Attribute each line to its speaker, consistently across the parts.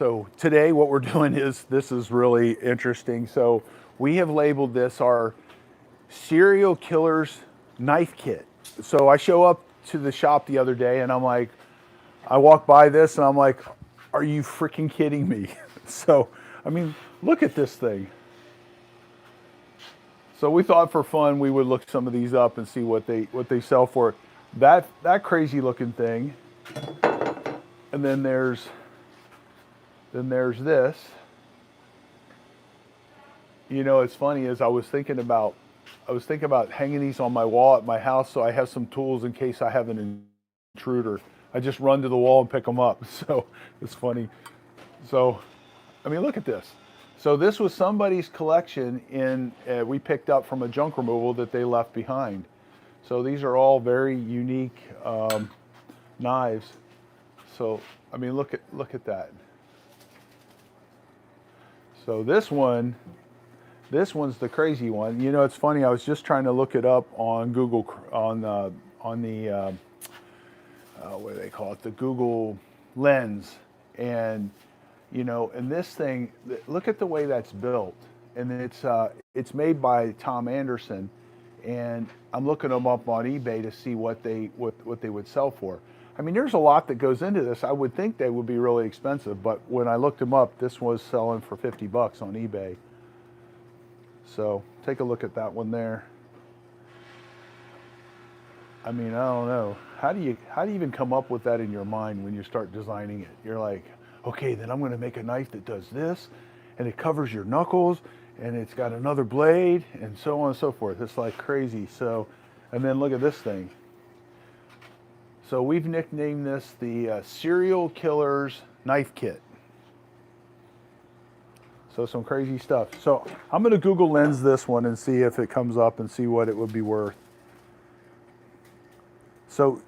Speaker 1: So today what we're doing is, this is really interesting. So we have labeled this our serial killer's knife kit. So I show up to the shop the other day and I'm like, I walk by this and I'm like, are you freaking kidding me? So, I mean, look at this thing. So we thought for fun we would look some of these up and see what they sell for. That crazy looking thing. And then there's this. You know, it's funny as I was thinking about hanging these on my wall at my house so I have some tools in case I have an intruder. I just run to the wall and pick them up. So it's funny. So, I mean, look at this. So this was somebody's collection we picked up from a junk removal that they left behind. So these are all very unique knives. So, I mean, look at that. So this one's the crazy one. You know, it's funny. I was just trying to look it up on Google on the what do they call it? The Google Lens, and you know, and this thing. Look at the way that's built, and it's made by Tom Anderson, and I'm looking them up on eBay to see what they would sell for. I mean, there's a lot that goes into this. I would think they would be really expensive, but when I looked them up, this was selling for $50 on eBay. So take a look at that one there. I mean, I don't know. How do you even come up with that in your mind when you start designing it? You're like, okay, then I'm going to make a knife that does this, and it covers your knuckles, and it's got another blade, and so on and so forth. It's like crazy. So, and then look at this thing. So we've nicknamed this the Serial Killer's Knife Kit. So some crazy stuff. So I'm going to Google Lens this one and see if it comes up and see what it would be worth. So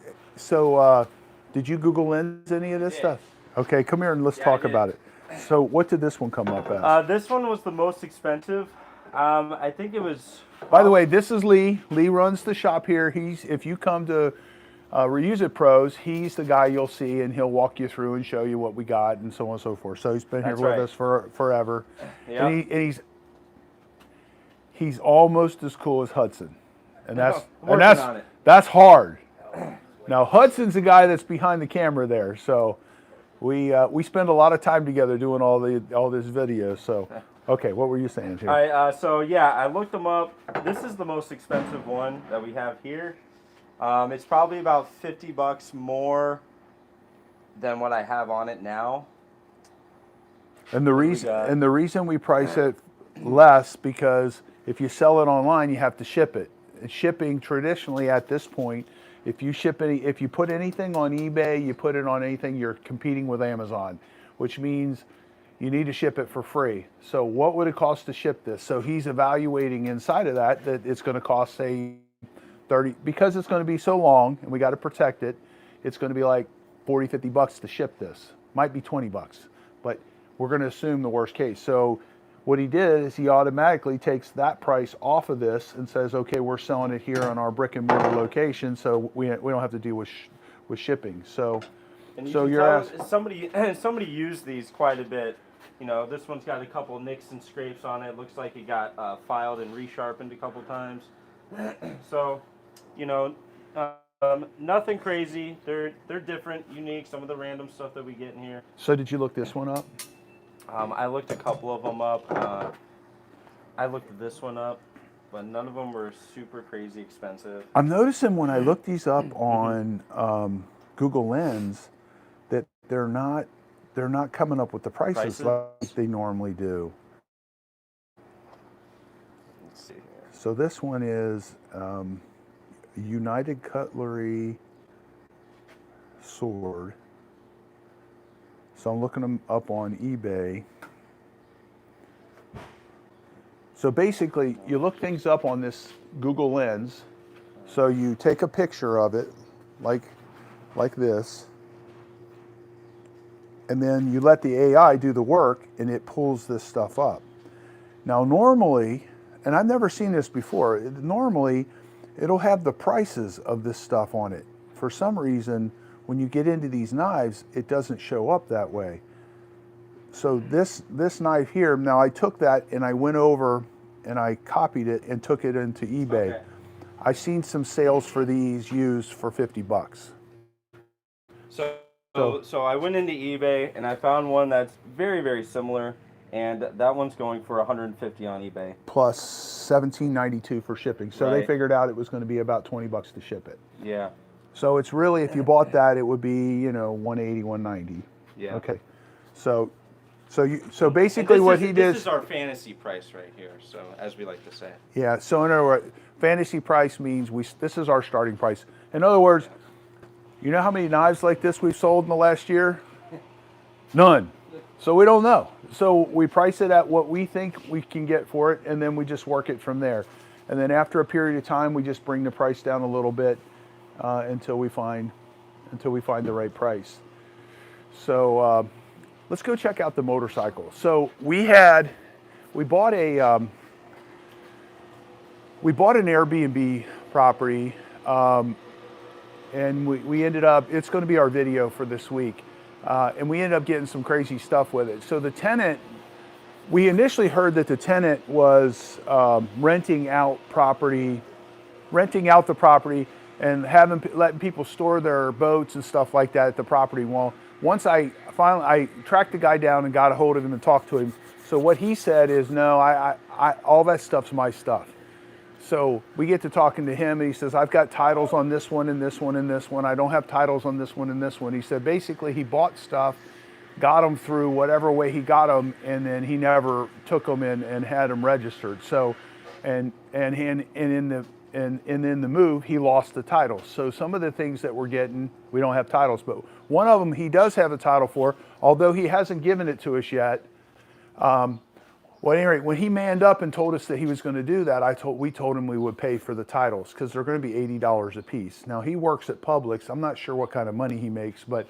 Speaker 1: did you Google Lens any of this stuff? Okay, come here and let's talk about it. So what did this one come up as?
Speaker 2: This one was the most expensive. I think it was...
Speaker 1: By the way, this is Lee. Lee runs the shop here. If you come to Reuse It Pros, he's the guy you'll see, and he'll walk you through and show you what we got and so on and so forth. So he's been here with us for forever. Yep. And he's almost as cool as Hudson, and that's hard. Now Hudson's the guy that's behind the camera there, so we spend a lot of time together doing all this video. So okay, what were you saying here?
Speaker 2: All right, so yeah, I looked them up. This is the most expensive one that we have here. It's probably about $50 more than what I have on it now.
Speaker 1: And the reason we price it less, because if you sell it online, you have to ship it. And shipping traditionally at this point, if you put anything on eBay, you put it on anything, you're competing with Amazon, which means you need to ship it for free. So what would it cost to ship this? So he's evaluating inside of that it's going to cost, say, 30, because it's going to be so long and we got to protect it, it's going to be like 40, $50 to ship this. Might be $20, but we're going to assume the worst case. So what he did is he automatically takes that price off of this and says, okay, we're selling it here on our brick and mortar location, so we don't have to deal with shipping. So,
Speaker 2: somebody used these quite a bit. You know, this one's got a couple nicks and scrapes on it. Looks like it got filed and resharpened a couple times. So, you know, nothing crazy. They're different, unique. Some of the random stuff that we get in here.
Speaker 1: So did you look this one up?
Speaker 2: I looked a couple of them up. I looked this one up, but none of them were super crazy expensive.
Speaker 1: I'm noticing when I look these up on Google Lens that they're not coming up with the prices like they normally do.
Speaker 2: Let's see here.
Speaker 1: So this one is United Cutlery sword. So I'm looking them up on eBay. So basically, you look things up on this Google Lens. So you take a picture of it, like this, and then you let the AI do the work, and it pulls this stuff up. Now normally, and I've never seen this before, normally it'll have the prices of this stuff on it. For some reason, when you get into these knives, it doesn't show up that way. So this knife here, now I took that and I went over and I copied it and took it into eBay.
Speaker 2: Okay.
Speaker 1: I seen some sales for these used for $50.
Speaker 2: So I went into eBay and I found one that's very, very similar, and that one's going for 150 on eBay.
Speaker 1: Plus $17.92 for shipping. So they
Speaker 2: Right.
Speaker 1: figured out it was going to be about $20 to ship it.
Speaker 2: Yeah.
Speaker 1: So it's really, if you bought that, it would be, you know, 180, 190.
Speaker 2: Yeah.
Speaker 1: Okay. So basically what he did.
Speaker 2: This is our fantasy price right here. So as we like to say.
Speaker 1: Yeah. So in other words, fantasy price means this is our starting price. In other words, you know how many knives like this we've sold in the last year? None. So we don't know. So we price it at what we think we can get for it, and then we just work it from there. And then after a period of time, we just bring the price down a little bit until we find the right price. So let's go check out the motorcycle. So we bought an Airbnb property, and we ended up, it's going to be our video for this week, and we ended up getting some crazy stuff with it. So the tenant, we initially heard that the tenant was renting out the property and letting people store their boats and stuff like that at the property. Well, once I tracked the guy down and got a hold of him and talked to him. So what he said is, no, all that stuff's my stuff. So we get to talking to him, and he says, I've got titles on this one and this one and this one. I don't have titles on this one and this one. He said basically he bought stuff, got them through whatever way he got them, and then he never took them in and had them registered. So, and in the move, he lost the titles. So some of the things that we're getting, we don't have titles, but one of them he does have a title for, although he hasn't given it to us yet. Well, at any rate, when he manned up and told us that he was going to do that, we told him we would pay for the titles because they're going to be $80 a piece. Now he works at Publix. I'm not sure what kind of money he makes, but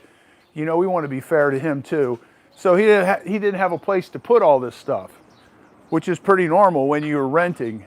Speaker 1: you know we want to be fair to him too. So he didn't have a place to put all this stuff, which is pretty normal when you're renting.